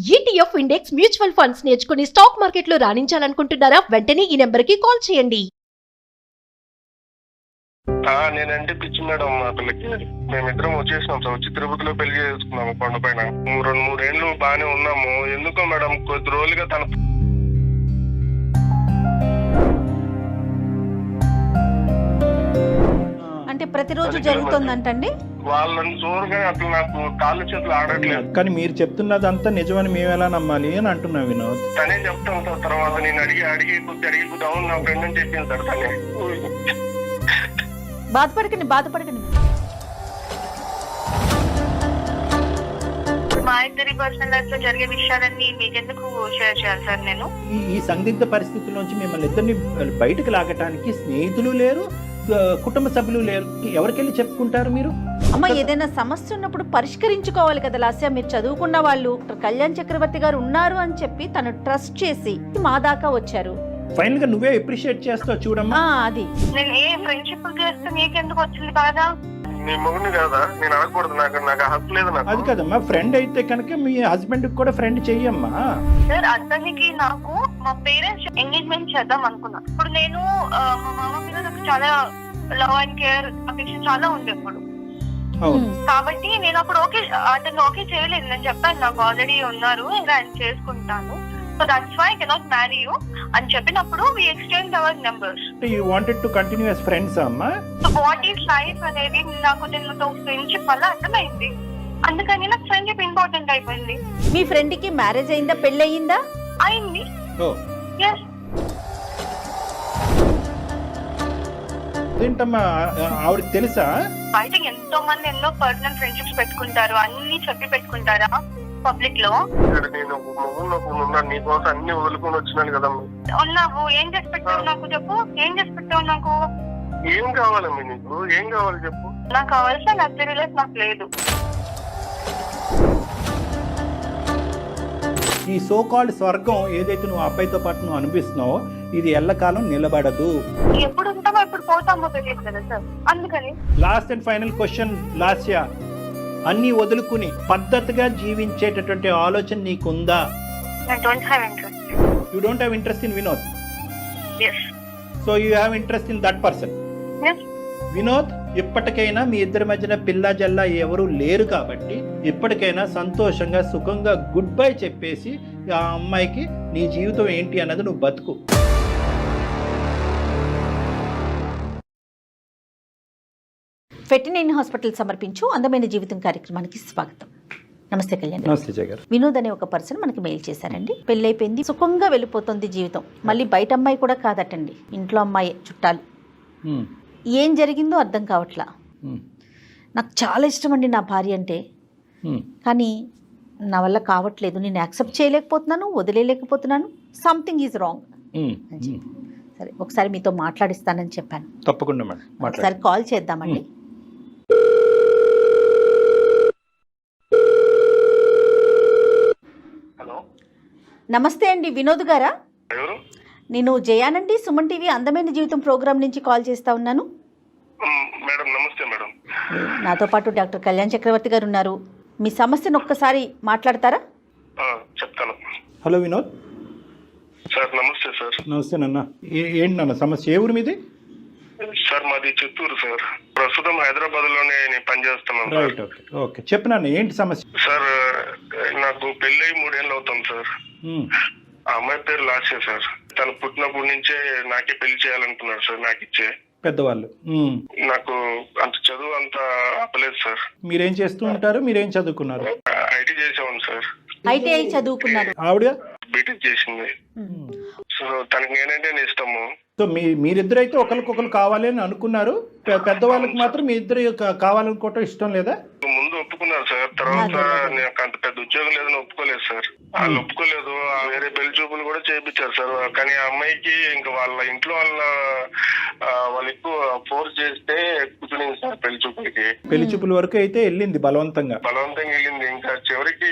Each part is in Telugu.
ETF ఇండెక్స్ మ్యూచువల్ ఫండ్స్ నేర్చుకుని స్టాక్ మార్కెట్లో రాణించాలనుకుంటున్నారా? వెంటనే ఈ నెంబర్కి కాల్ చేయండి. నేనంటే పిచ్చి మేడం మా పిల్లకి. మేమిద్దరం వచ్చేసినాం సార్. వచ్చి తిరుపతిలో పెళ్లి చేసుకున్నాము కొండ పైన. 2-3 ఏళ్ళు బాగానే ఉన్నాము. ఎందుకో మేడం కొద్ది రోజులుగా తన అంటే ప్రతిరోజు జరుగుతుందంటండి. వాళ్ళని చూడగానే అసలు నాకు కాళ్ళు చేతులు ఆడట్లేదు. కానీ మీరు చెప్తున్నదంతా నిజమని మేము ఎలా నమ్మాలి అని అంటున్నా వినోద్. తనే చెప్తాను సార్. తర్వాత నేను అడిగి కొద్ది అవును నా ఫ్రెండ్ అని చెప్పింది సార్ తనే. బాధపడకండి. మా ఇద్దరి పర్సనల్ లైఫ్ లో జరిగే విషయాలన్నీ మీకెందుకు షేర్ చేయాలి సార్? నేను ఈ సందిగ్ధ పరిస్థితుల్లోంచి మిమ్మల్ని ఇద్దరిని బయటకు లాగటానికి స్నేహితులు లేరు, కుటుంబ సభ్యులు లేరు. ఎవరికెళ్ళి చెప్పుకుంటారు మీరు? అమ్మ, ఏదైనా సమస్య ఉన్నప్పుడు పరిష్కరించుకోవాలి కదా లాస్య. మీరు చదువుకున్న వాళ్ళు, కళ్యాణ్ చక్రవర్తి గారు ఉన్నారు అని చెప్పి తను ట్రస్ట్ చేసి మా దాకా వచ్చారు. ఫైనల్ గా నువ్వే అప్రిషియేట్ చేస్తావు చూడమ్మా. అది నేను ఏ ఫ్రెండ్షిప్ చేస్తే నీకెందుకు వచ్చింది బాధ? నీ మొగుని కదా నేను అడగకూడదు. నాకు హక్కు లేదు. అది నాకు కదమ్మా, ఫ్రెండ్ అయితే కనుక మీ హస్బెండ్ కూడా ఫ్రెండ్ చెయ్యమ్మా. సార్, అతనికి నాకు మా పేరెంట్స్ ఎంగేజ్మెంట్ చేద్దాం అనుకున్నా. ఇప్పుడు నేను మా మామ మీద నాకు చాలా లవ్ అండ్ కేర్ అఫెక్షన్ చాలా ఉంది అప్పుడు. అవును. కాబట్టి నేను అప్పుడు అతను ఓకే చేయలేదు. నేను చెప్పాను నాకు ఆల్రెడీ ఉన్నారు, ఇంకా ఆయన చేసుకుంటాను. So that's why I cannot marry you అని చెప్పినప్పుడు we exchange our numbers. You wanted to continue as friends అమ్మా. సో వాట్ ఈస్ లైఫ్ అనేది నాకు దీనితో ఫ్రెండ్షిప్ వల్ల అర్థమైంది. అందుకని నాకు ఫ్రెండ్షిప్ ఇంపార్టెంట్ అయిపోయింది. మీ ఫ్రెండ్ కి మ్యారేజ్ అయిందా, పెళ్ళయిందా? అయింది. ఎస్. ఏంటమ్మా ఆవిడకి తెలుసా? బయటకి ఎంతో మంది ఎన్నో పర్సనల్ ఫ్రెండ్షిప్స్ పెట్టుకుంటారు, అన్ని చెప్పి పెట్టుకుంటారా పబ్లిక్ లో. నేను ఉన్నాను నీకోసం అన్ని వదులుకొని వచ్చినాను కదమ్మా. ఉన్నావు, ఏం చేసి పెట్టావు నాకు చెప్పు. ఏం చేసి పెట్టావు నాకు? ఏం కావాలమ్మా నీకు? ఏం కావాలి చెప్పు. నాకు కావాల్సిన లగ్జరీ లైఫ్ నాకు లేదు. ఈ సో కాల్డ్ స్వర్గం ఏదైతే నువ్వు అబ్బాయితో పాటు నువ్వు అనిపిస్తున్నావో ఇది ఎల్లకాలం నిలబడదు. ఎప్పుడు ఉంటామో ఎప్పుడు పోతామో తెలియదు కదా సార్. అందుకని last and final question Lasya, అన్ని వదులుకుని పద్ధతిగా జీవించేటటువంటి ఆలోచన నీకుందా? I don't have interest. You don't have interest in Vinod. Yes. So you have interest in that person. Yes. Vinod, ఇప్పటికైనా మీ ఇద్దరి మధ్యన పిల్ల జల్లా ఎవరు లేరు కాబట్టి ఇప్పటికైనా సంతోషంగా సుఖంగా గుడ్ బై చెప్పేసి ఆ అమ్మాయికి నీ జీవితం ఏంటి అన్నది నువ్వు బతుకు. ఫెర్టినైన్ హాస్పిటల్ సమర్పించు అందమైన జీవితం కార్యక్రమానికి స్వాగతం. నమస్తే కళ్యాణ్. నమస్తే జగర్. వినోద్ అనే ఒక పర్సన్ మనకి మెయిల్ చేశారండి. పెళ్ళైపోయింది, సుఖంగా వెళ్ళిపోతుంది జీవితం. మళ్ళీ బయట అమ్మాయి కూడా కాదటండి, ఇంట్లో అమ్మాయి, చుట్టాలు. ఏం జరిగిందో అర్థం కావట్లా. నాకు చాలా ఇష్టం అండి నా భార్య అంటే, కానీ నా వల్ల కావట్లేదు. నేను యాక్సెప్ట్ చేయలేకపోతున్నాను, వదిలేయలేకపోతున్నాను. Something is wrong. సరే, ఒకసారి మీతో మాట్లాడిస్తానని చెప్పాను. తప్పకుండా మేడం, ఒకసారి కాల్ చేద్దామండి. హలో, నమస్తే అండి, వినోద్ గారా? ఎవరు? నేను జయానండి, సుమన్ టీవీ అందమైన జీవితం ప్రోగ్రామ్ నుంచి కాల్ చేస్తా ఉన్నాను. మేడం నమస్తే మేడం. నాతో పాటు డాక్టర్ కళ్యాణ్ చక్రవర్తి గారు ఉన్నారు. మీ సమస్యను ఒక్కసారి మాట్లాడతారా? చెప్తాను. Hello Vinod sir. నమస్తే సార్. నమస్తే నాన్న. ఏంటి నాన్న సమస్య? ఏ ఊరు మీది? సార్ మాది చిత్తూరు సార్. ప్రస్తుతం హైదరాబాద్ లోనే నేను పనిచేస్తున్నాను సార్. రైట్, ఓకే ఓకే, చెప్పు నాన్న, ఏంటి సమస్య? సార్, నాకు పెళ్ళి 3 ఏళ్ళు అవుతుంది సార్. ఆ అమ్మాయి పేరు లాస్య సార్. తను పుట్టినప్పటి నుంచే నాకే పెళ్లి చేయాలంటున్నారు సార్. నాకు ఇచ్చే పెద్దవాళ్ళు. నాకు అంత చదువు అంత అప్పలేదు సార్. మీరేం చేస్తూ ఉంటారు? మీరేం చదువుకున్నారు? IT చేసేవాను sir. ఐటీఐ చదువుకున్నారు. ఆవిడ బీటెక్ చేసింది. సో తనకి నేనంటే ఇష్టము. సో మీరిద్దరైతే ఒకరికొకరు కావాలి అని అనుకున్నారు. పెద్దవాళ్ళకి మాత్రం మీ ఇద్దరు కావాలనుకోవటం ఇష్టం లేదా? ముందు ఒప్పుకున్నారు సార్. తర్వాత నాకు అంత పెద్ద ఉద్యోగం లేదని ఒప్పుకోలేదు సార్. వాళ్ళు ఒప్పుకోలేదు. వేరే పెళ్లి చూపులు కూడా చేయించారు సార్. కానీ ఆ అమ్మాయికి ఇంకా వాళ్ళ ఇంట్లో వాళ్ళు ఎక్కువ ఫోర్స్ చేస్తే కూర్చునింది సార్ పెళ్లి చూపులకి. పెళ్లి చూపుల వరకు అయితే వెళ్ళింది బలవంతంగా వెళ్ళింది. ఇంకా చివరికి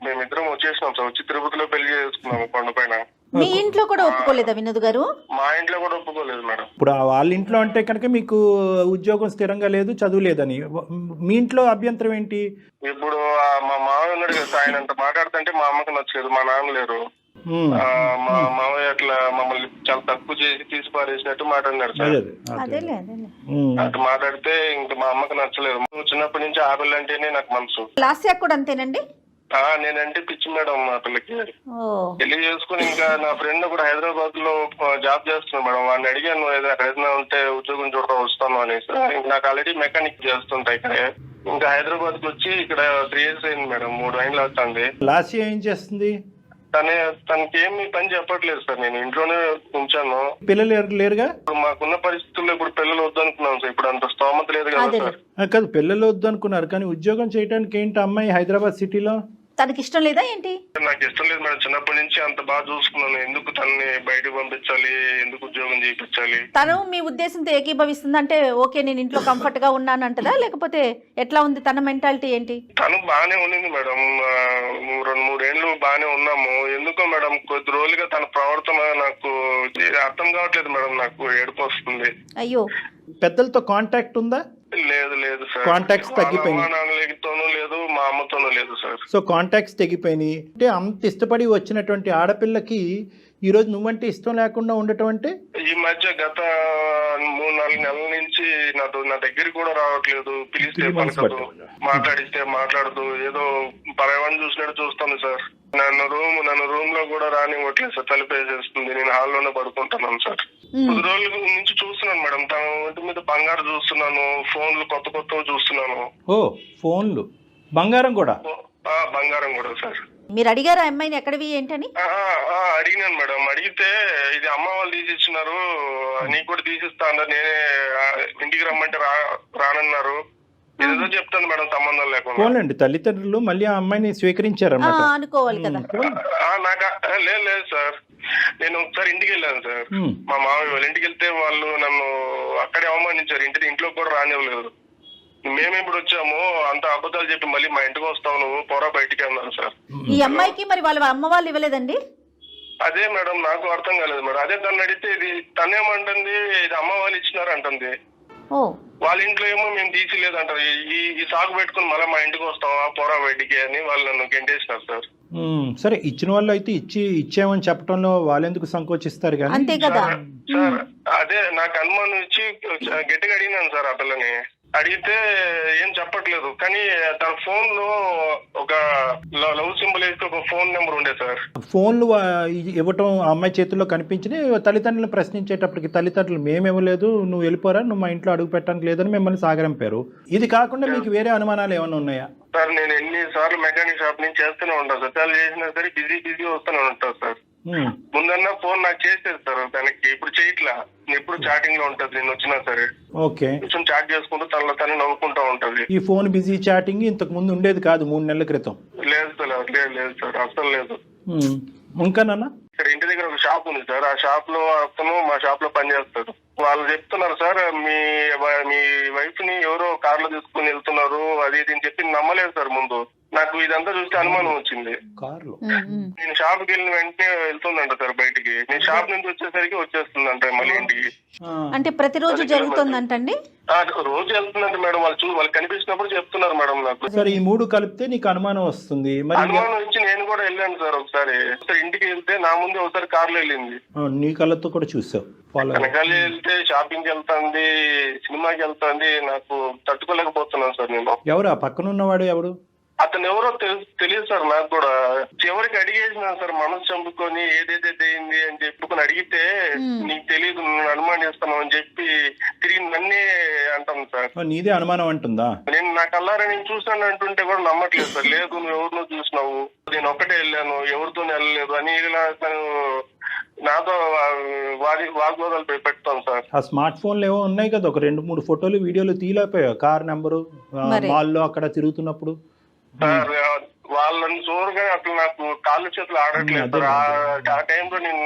మేమిద్దరం వచ్చేసినాం సార్. వచ్చి తిరుపతిలో పెళ్లి చేసుకున్నాము కొండ పైన. మీ ఇంట్లో కూడా ఒప్పుకోలేదా వినోద్ గారు? మా ఇంట్లో కూడా ఒప్పుకోలేదు మేడం. ఇప్పుడు వాళ్ళ ఇంట్లో అంటే కనుక మీకు ఉద్యోగం స్థిరంగా లేదు, చదువు లేదని. మీ ఇంట్లో అభ్యంతరం ఏంటి? ఇప్పుడు మా మామయ్య ఉన్నాడు కదా, ఆయన అంత మాట్లాడుతుంటే మా అమ్మకి నచ్చలేదు. మా నాన్న లేరు. మా మామయ్య అట్లా మమ్మల్ని చాలా తక్కువ చేసి తీసి పారేసినట్టు మాట్లాడినాడు సార్. అదేలే అదేలే. అట్లా మాట్లాడితే ఇంకా మా అమ్మకి నచ్చలేదు. చిన్నప్పటి నుంచి ఆ పిల్ల అంటేనే నాకు మనసు. లాస్యా కూడా అంతేనండి? నేనంటే పిచ్చి మేడం మా పిల్లకి. పెళ్లి చేసుకుని ఇంకా నా ఫ్రెండ్ కూడా హైదరాబాద్ లో జాబ్ చేస్తున్నాడు మేడం. వాడిని అడిగాను అక్కడ ఏదైనా ఉంటే ఉద్యోగం చూడటం వస్తాను అనేసి. నాకు ఆల్రెడీ మెకానిక్ చేస్తుంటా ఇక్కడ. ఇంకా హైదరాబాద్ కి వచ్చి ఇక్కడ 3 years అయింది మేడం, 3 ఏళ్ళు అవుతుంది. లాస్యా ఏం చేస్తుంది? తనకి ఏమి పని చెప్పట్లేదు సార్. నేను ఇంట్లోనే ఉంచాను. పిల్లలు లేరుగా? మాకున్న పరిస్థితుల్లో ఇప్పుడు పిల్లలు వద్దనుకున్నాం సార్. ఇప్పుడు అంత స్తోమత లేదు కదా సార్. కాదు, పిల్లలు వద్దు అనుకున్నారు కానీ ఉద్యోగం చేయడానికి ఏంటి అమ్మాయి హైదరాబాద్ సిటీలో? తనకి ఇష్టం లేదా ఏంటి? నాకు ఇష్టం లేదు మేడం. చిన్నప్పటి నుంచి అంత బాగా చూసుకున్నాను. ఎందుకు తనని బయటకు పంపించాలి, ఎందుకు ఉద్యోగం చేయించాలి? తను మీ ఉద్దేశంతో ఏకీభవిస్తుంది అంటే ఓకే నేను ఇంట్లో కంఫర్ట్ గా ఉన్నాను అంటదా, లేకపోతే ఎట్లా ఉంది తన మెంటాలిటీ ఏంటి? తను బాగానే ఉండింది మేడం. 2-3 ఏళ్ళు బాగానే ఉన్నాము. ఎందుకో మేడం కొద్ది రోజులుగా తన ప్రవర్తన నాకు అర్థం కావట్లేదు మేడం. నాకు ఏడుపు వస్తుంది. అయ్యో. పెద్దలతో కాంటాక్ట్ ఉందా? లేదు సార్. కాంటాక్ట్స్ తగ్గిపోయినాయి. నాన్నతోనూ లేదు, మా అమ్మతోనూ లేదు సార్. సో కాంటాక్ట్స్ తగ్గిపోయినాయి అంటే అంత ఇష్టపడి వచ్చినటువంటి ఆడపిల్లకి ఈ రోజు నువ్వంటే ఇష్టం లేకుండా ఉండటం అంటే? ఈ మధ్య గత 3-4 నెలల నుంచి నా దగ్గరికి కూడా రావట్లేదు. పిలిస్తే పలకదు, మాట్లాడిస్తే మాట్లాడదు. ఏదో పరవాన్ని చూసినట్టు చూస్తాను సార్. నన్ను రూమ్ లో కూడా రానివ్వట్లేదు సార్. తలుపేసేస్తుంది. నేను హాల్లోనే పడుకుంటున్నాను సార్. 10 రోజుల నుంచి చూస్తున్నాను మేడం. తన ఒంటి మీద బంగారు చూస్తున్నాను. ఫోన్లు కొత్త చూస్తున్నాను. ఓ ఫోన్లు, బంగారం కూడా? బంగారం కూడా సార్. మీరు అడిగారా అమ్మాయిని ఎక్కడవి ఏంటని? అడిగినాను మేడం. అడిగితే ఇది అమ్మ వాళ్ళు తీసిచ్చినారు, నీకు కూడా తీసిస్తా అన్నారు. నేనే ఇంటికి రమ్మంటే రానన్నారు. ఏదో చెప్తాను మేడం సంబంధం లేకుండా. పోలండి, తల్లిదండ్రులు మళ్ళీ ఆ అమ్మాయిని స్వీకరించారన్నమాట అనుకోవాలి కదా. నాకు లేదు సార్. నేను ఒకసారి ఇంటికి వెళ్ళాను సార్. మా మామయ్య వాళ్ళ ఇంటికి వెళ్తే వాళ్ళు నన్ను అక్కడే అవమానించారు. ఇంట్లో కూడా రానివ్వలేదు. మేము ఇప్పుడు వచ్చాము, అంత అబద్ధాలు చెప్పి మళ్ళీ మా ఇంటికి వస్తావు నువ్వు, పోరా బయటికి అన్నారు సార్. ఈ అమ్మాయికి మరి వాళ్ళ అమ్మ వాళ్ళు ఇవ్వలేదండి? అదే మేడం నాకు అర్థం కాలేదు మేడం. అదే తను అడిగితే ఇది తనేమంటుంది, ఇది అమ్మ వాళ్ళు ఇచ్చినారు అంటుంది. వాళ్ళ ఇంట్లో ఏమో మేము తీసిలేదు అంటారు. ఈ సాగు పెట్టుకుని మళ్ళీ మా ఇంటికి వస్తావా, పోరా బయటికి అని వాళ్ళు నన్ను గెంటేసినారు సార్. సరే, ఇచ్చిన వాళ్ళు అయితే ఇచ్చామని చెప్పడంలో వాళ్ళు ఎందుకు సంకోచిస్తారు కానీ. అంతే కదా సార్. అదే నాకు అనుమానం ఇచ్చి గట్టిగా అడిగినాను సార్ ఆ పిల్లని. అడిగితే ఏం చెప్పట్లేదు. కానీ తన ఫోన్ లో ఒక లవ్ సింబల్ వేసి ఒక ఫోన్ నెంబర్ ఉండే సార్. ఫోన్లు ఇవ్వటం ఆ అమ్మాయి చేతుల్లో కనిపించింది. తల్లిదండ్రులను ప్రశ్నించేటప్పటికి తల్లిదండ్రులు మేము ఇవ్వలేదు, నువ్వు వెళ్ళిపోరా, నువ్వు మా ఇంట్లో అడుగు పెట్టడానికి లేదని మిమ్మల్ని సాగరంపారు. ఇది కాకుండా మీకు వేరే అనుమానాలు ఏమైనా ఉన్నాయా? సార్ నేను ఎన్నిసార్లు మెకానిక్ షాప్ నుంచి చేస్తూనే ఉంటాను సార్. చాలా చేసినా సరే బిజీ వస్తూనే ఉంటాను సార్. ముందన్నా ఫోన్ నాకు చేసేది సార్ తనకి. ఇప్పుడు చేయట్లా. ఎప్పుడు చాటింగ్ లో ఉంటది. నేను వచ్చినా సరే ఓకే కొంచెం చాట్ చేసుకుంటూ తనలో నవ్వుకుంటా ఉంటది. ఈ ఫోన్ బిజీ చాటింగ్ ఇంతకు ముందు ఉండేది కాదు 3 నెలల క్రితం? లేదు సార్ అసలు లేదు. ఇంకానన్నా ఇక్కడ ఇంటి దగ్గర ఒక షాప్ ఉంది సార్. ఆ షాప్ లో అతను మా షాప్ లో పనిచేస్తాడు. వాళ్ళు చెప్తున్నారు సార్ మీ వైఫ్ ని ఎవరో కార్ లో తీసుకుని వెళ్తున్నారు అది ఇది అని చెప్పి నమ్మలేదు సార్. ముందు నాకు ఇదంతా చూస్తే అనుమానం వచ్చింది. నేను షాప్ కి వెళ్ళిన వెంటనే వెళ్తుందంట సార్ బయటికి. నేను షాప్ నుంచి వచ్చేసరికి వచ్చేస్తుందంట మళ్ళీ ఇంటికి. అంటే ప్రతిరోజు జరుగుతుందంటండి? రోజు వెళ్తుందంట మేడం. వాళ్ళు కనిపించినప్పుడు చెప్తున్నారు మేడం నాకు. సరే, ఈ 3 కలిపితే నీకు అనుమానం వస్తుంది. అనుమానం వచ్చి నేను కూడా వెళ్ళాను సార్. ఒకసారి ఇంటికి వెళ్తే నా ముందు ఒకసారి కార్లో వెళ్ళింది. నీ కళ్ళతో కూడా చూసావు? వెనకాల వెళ్తే షాపింగ్ వెళ్తాంది, సినిమాకి వెళ్తాంది. నాకు తట్టుకోలేకపోతున్నాను సార్ నేను. ఎవరు ఆ పక్కన ఉన్నవాడు? ఎవరు అతను? ఎవరో తెలియదు సార్ నాకు కూడా. చివరికి అడిగేసినాను సార్ మనసు చంపుకొని ఏదైతే అయింది అని చెప్పుకొని అడిగితే నీకు తెలియదు, నువ్వు అనుమానిస్తున్నావు అని చెప్పి తిరిగి నన్నే అంటాను సార్. నీదే అనుమానం అంటుందా? నేను నా కల్లారా నేను చూసాను అంటుంటే కూడా నమ్మట్లేదు సార్. లేదు నువ్వు ఎవరినో చూసినావు, నేను ఒక్కటే వెళ్ళాను, ఎవరితో వెళ్ళలేదు అని నాతో వాగ్వాదాలు పెడతాను సార్. ఆ స్మార్ట్ ఫోన్లు ఏవో ఉన్నాయి కదా, ఒక 2-3 ఫోటోలు వీడియోలు తీయలేకపోయావు? కార్ నెంబరు మాల్లో అక్కడ తిరుగుతున్నప్పుడు సార్. వాళ్ళని చూడగా అసలు నాకు కాళ్ళు చేతులు ఆడట్లేదు సార్. ఆ టైంలో నేను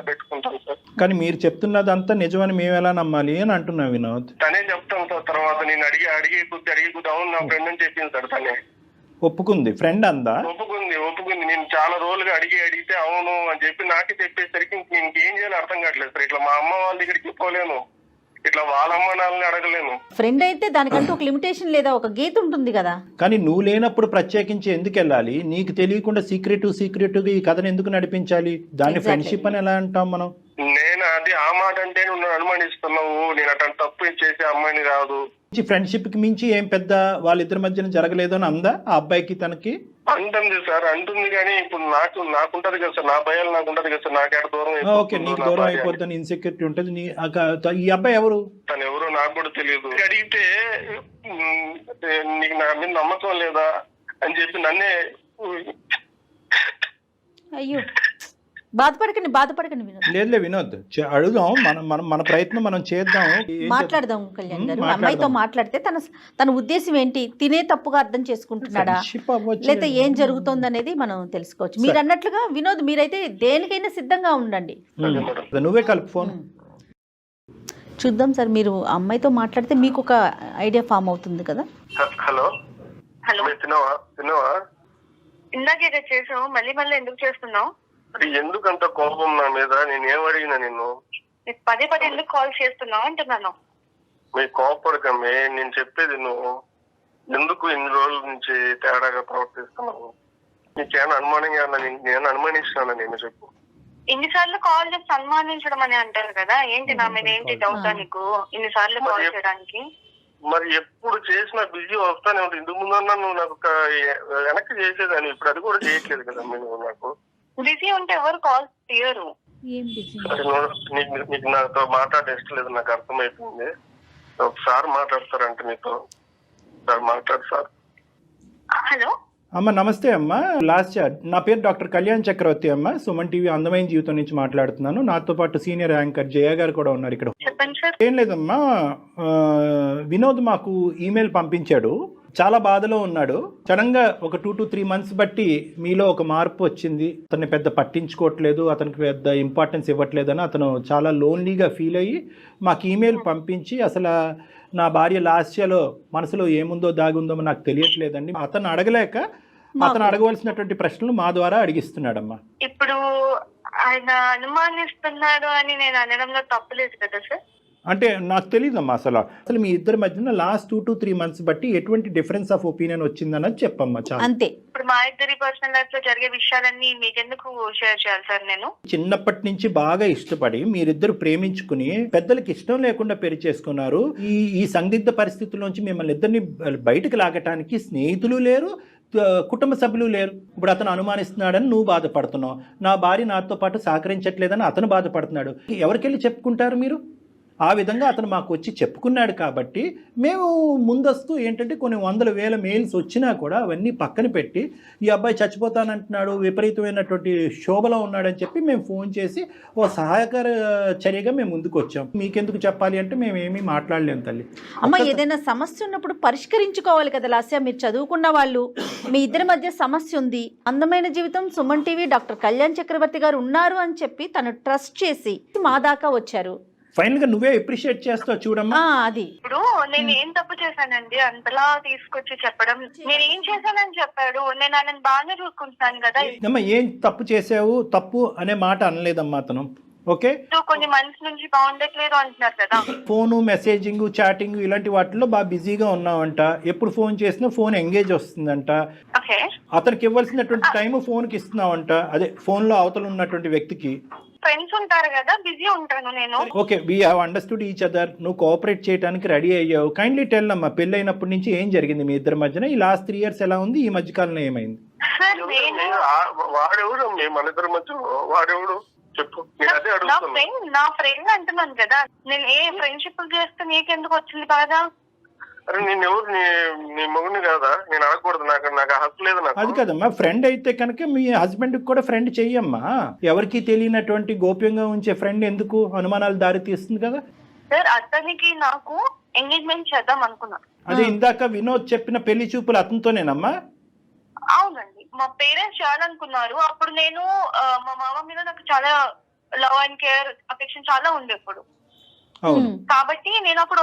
పెట్టుకుంటాను సార్. కానీ మీరు చెప్తున్నదంతా నిజమని మేము ఎలా నమ్మాలి అని అంటున్నా వినోద్. తనే చెప్తాను సార్. తర్వాత నేను అడిగే కొద్ది అవును నా ఫ్రెండ్ అని చెప్పింది సార్. తనే ఒప్పుకుంది. ఫ్రెండ్ అందా? ఒప్పుకుంది. నేను చాలా రోజులుగా అడిగితే అవును అని చెప్పి నాకే చెప్పేసరికి నేను ఇంకేం చేయాలో అర్థం కావట్లేదు సార్. ఇట్లా మా అమ్మ వాళ్ళ దగ్గరికి పోలేను, ఇట్లా వాళ్ళ అమ్మ నాన్నని అడగలేను. ఫ్రెండ్ అయితే దానికంటూ ఒక లిమిటేషన్ లేదా ఒక గీత ఉంటుంది కదా. కానీ నువ్వు లేనప్పుడు ప్రత్యేకించి ఎందుకు వెళ్ళాలి? నీకు తెలియకుండా సీక్రెట్గా ఈ కథను ఎందుకు నడిపించాలి? దాన్ని ఫ్రెండ్షిప్ అని ఎలా అంటాం మనం? నేను అది ఆ మాట అంటే నువ్వు అనుమానిస్తున్నావు, నేను అటువంటి తప్పు చేసే అమ్మాయిని కాదు. ఫ్రెండ్షిప్ కి మించి ఏం పెద్ద వాళ్ళిద్దరి మధ్యన జరగలేదు అని అందా ఆ అబ్బాయికి తనకి? అంటుంది సార్, అంటుంది. కానీ ఇప్పుడు నాకుంటది కదా సార్, నా భయాలు నాకుంటది కదా సార్. నాకేట దూరం ఓకే, నీకు దూరం అయిపోద్దని ఇన్సెక్యూరిటీ ఉంటుంది. ఈ అబ్బాయి ఎవరు? తను ఎవరో నాకు కూడా తెలియదు. అడిగితే నీకు నా మీద నమ్మకం లేదా అని చెప్పి నన్నే. అయ్యో, బాధపడకండి వినోద్. లేదులే వినోద్, అడుగుదాం, మన ప్రయత్నం మనం చేద్దాం, మాట్లాడదాం. కళ్యాణ్ గారు, అమ్మాయితో మాట్లాడితే తన ఉద్దేశం ఏంటి, తినే తప్పుగా అర్థం చేసుకుంటున్నాడా లేదా ఏం జరుగుతోంది అనేది మనం తెలుసుకోవచ్చు. మీరు అన్నట్లుగా వినోద్, మీరైతే దేనికైనా సిద్ధంగా ఉండండి. నువ్వే కలుపు ఫోన్. చూద్దాం సార్, మీరు అమ్మాయితో మాట్లాడితే మీకు ఒక ఐడియా ఫామ్ అవుతుంది కదా. హలో హలో, తిన్నావా? ఇందాకే చేసావు, మళ్ళీ ఎందుకు చేస్తున్నావు? ఎందుకంత కోపం నా మీద? నేనేం అడిగినా నిన్ను? పదే ఎందుకు కాల్ చేస్తున్నావు అంటున్నాను. మీ కోపడకమ్మే, నేను చెప్పేది నువ్వు ఎందుకు ఇన్ని రోజుల నుంచి తేడాగా ప్రవర్తిస్తున్నావు? నీకేమైనా అనుమానంగా నేను అనుమానిస్తున్నాను? నేను చెప్పు. ఇన్నిసార్లు కాల్ చేసి సన్మానించడం అని అంటారు కదా, ఏంటి నా మీద ఏంటి డౌట్ నీకు ఇన్నిసార్లు కాల్ చేయడానికి? మరి ఎప్పుడు చేసినా బిజీ వస్తానే ఉంటుంది. ఇందుకు ముందన్నా నువ్వు నాకు వెనక్కి చేసేదాన్ని, ఇప్పుడు అది కూడా చేయట్లేదు కదా నువ్వు. నాకు బిజీ ఉంటే ఎవరు కాల్ తీయరు. నీకు నాతో మాట్లాడే ఇష్టం లేదు, నాకు అర్థమైపోయింది. ఒకసారి మాట్లాడతారంటే నీతో మాట్లాడు సార్. హలో అమ్మ, నమస్తే అమ్మ. నా పేరు డాక్టర్ కళ్యాణ్ చక్రవర్తి అమ్మ. సుమన్ టీవీ అందమైన జీవితం నుంచి మాట్లాడుతున్నాను. నాతో పాటు సీనియర్ యాంకర్ జయ గారు కూడా ఉన్నారు ఇక్కడ. చెప్పండి సార్. ఏం లేదమ్మా, వినోద్ మాకు ఈమెయిల్ పంపించాడు, చాలా బాధలో ఉన్నాడు. సడన్ గా ఒక 2 to 3 months బట్టి మీలో ఒక మార్పు వచ్చింది. అతన్ని పెద్ద పట్టించుకోవట్లేదు, అతనికి పెద్ద ఇంపార్టెన్స్ ఇవ్వట్లేదు అని అతను చాలా లోన్లీగా ఫీల్ అయ్యి మాకు ఈమెయిల్ పంపించి, అసలు నా భార్య లాస్యలో మనసులో ఏముందో దాగుందో నాకు తెలియట్లేదండి, అతను అడగలేక అతను అడగవలసినటువంటి ప్రశ్నలు మా ద్వారా అడిగిస్తున్నాడమ్మా. ఇప్పుడు ఆయన అనుమానిస్తున్నాడు అని నేను అనడంలో తప్పులేదు కదా సార్? అంటే నాకు తెలియదమ్మా, అసలు మీ ఇద్దరి మధ్యన లాస్ట్ 2 to 3 months బట్టి ఎటువంటి డిఫరెన్స్ ఆఫ్ ఒపీనియన్ వచ్చిందన్నది చెప్పమ్మా. చాలా అంతే. ఇప్పుడు మా ఇద్దరి పర్సనల్ లైఫ్ లో జరిగే విషయాలన్నీ మీకెందుకు షేర్ చేయాలి సార్? నేను చిన్నప్పటి నుంచి బాగా ఇష్టపడి మీరిద్దరు ప్రేమించుకుని పెద్దలకి ఇష్టం లేకుండా పెళ్లి చేసుకున్నారు. ఈ సందిగ్ధ పరిస్థితుల్లోంచి మిమ్మల్ని ఇద్దరిని బయటకు లాగటానికి స్నేహితులు లేరు, కుటుంబ సభ్యులు లేరు. ఇప్పుడు అతను అనుమానిస్తున్నాడని నువ్వు బాధపడుతున్నావు, నా భార్య నాతో పాటు సహకరించట్లేదని అతను బాధపడుతున్నాడు. ఎవరికెళ్ళి చెప్పుకుంటారు మీరు? ఆ విధంగా అతను మాకు వచ్చి చెప్పుకున్నాడు కాబట్టి మేము ముందస్తు ఏంటంటే కొన్ని 100,000 మెయిల్స్ వచ్చినా కూడా అవన్నీ పక్కన పెట్టి ఈ అబ్బాయి చచ్చిపోతానంటున్నాడు, విపరీతమైనటువంటి శోభలో ఉన్నాడని చెప్పి మేము ఫోన్ చేసి ఓ సహాయకర చర్యగా మేము ముందుకు వచ్చాం. మీకెందుకు చెప్పాలి అంటే మేము ఏమీ మాట్లాడలేము తల్లి. అమ్మ, ఏదైనా సమస్య ఉన్నప్పుడు పరిష్కరించుకోవాలి కదా లాస్య. మీరు చదువుకున్న వాళ్ళు, మీ ఇద్దరి మధ్య సమస్య ఉంది, అందమైన జీవితం సుమన్ టీవీ డాక్టర్ కళ్యాణ్ చక్రవర్తి గారు ఉన్నారు అని చెప్పి తను ట్రస్ట్ చేసి మా దాకా వచ్చారు. ఫైనల్ గా నువ్వే అప్రిషియేట్ చేస్తావు చూడమ్మా. అది ఇప్పుడు నేను ఏం తప్పు చేశానండి అంతలా తీసుకొచ్చి చెప్పడం? నేను ఏం చేశానని చెప్పాడు, నేను ఆయన బాగానే చూసుకుంటున్నాను కదా. అమ్మా, ఏం తప్పు చేసావు, తప్పు అనే మాట అనలేదమ్మా అతను. ఓకే, కొన్ని మంత్స్ నుంచి బాగుండట్లేదు అంటున్నారు కదా. ఫోను, మెసేజింగ్, చాటింగ్ ఇలాంటి వాటిలో బాగా బిజీగా ఉన్నావంట. ఎప్పుడు ఫోన్ చేసినా ఫోన్ ఎంగేజ్ వస్తుందంట. అతనికి ఇవ్వాల్సినటువంటి టైం ఫోన్కి ఇస్తున్నావంట, అదే ఫోన్ లో అవతల ఉన్నటువంటి వ్యక్తికి. ఫ్రెండ్స్ ఉంటారు కదా, బిజీ ఉంటాను నేను. Okay, we have understood each other. నువ్వు కోఆపరేట్ చేయడానికి రెడీ అయ్యావు. కైండ్లీ టెల్ అమ్మా, పెళ్ళైనప్పటి నుంచి ఏం జరిగింది మీ ఇద్దరి మధ్యన? ఈ లాస్ట్ 3 years ఎలా ఉంది? ఈ మధ్య కాలంలో ఏమైంది? వాడెవడు మన ఇద్దరి మధ్య? వాడెవడు చెప్పు. నా ఫ్రెండ్ అంటున్నాను కదా. నేను ఏ ఫ్రెండ్షిప్ చేస్తే నీకెందుకు వచ్చింది బాగా? అరే నేను ఎవరు? నీ మొగుడిని కాదా? నేను అడగకూడదు? నాకు హక్కు లేదు. నాకు అది కదమ్మా, ఫ్రెండ్ అయితే కనుక మీ హస్బెండ్ కి కూడా ఫ్రెండ్ చెయ్యమ్మా. ఎవరికి తెలియనటువంటి గోప్యంగా ఉంచే ఫ్రెండ్ ఎందుకు అనుమానాలు దారి తీస్తుంది కదా. సార్, అతనికి నాకు ఎంగేజ్మెంట్ చేద్దాం అనుకున్నా. అదే ఇందాక వినోద్ చెప్పిన పెళ్లి చూపులు అతనితోనేనమ్మా? అవునండి, మా పేరెంట్స్ చేయాలనుకున్నారు. అప్పుడు నేను మా మామ మీద నాకు చాలా లవ్ అండ్ కేర్, అఫెక్షన్ చాలా ఉంది. ఇప్పుడు అవును. కాబట్టి నేను అప్పుడు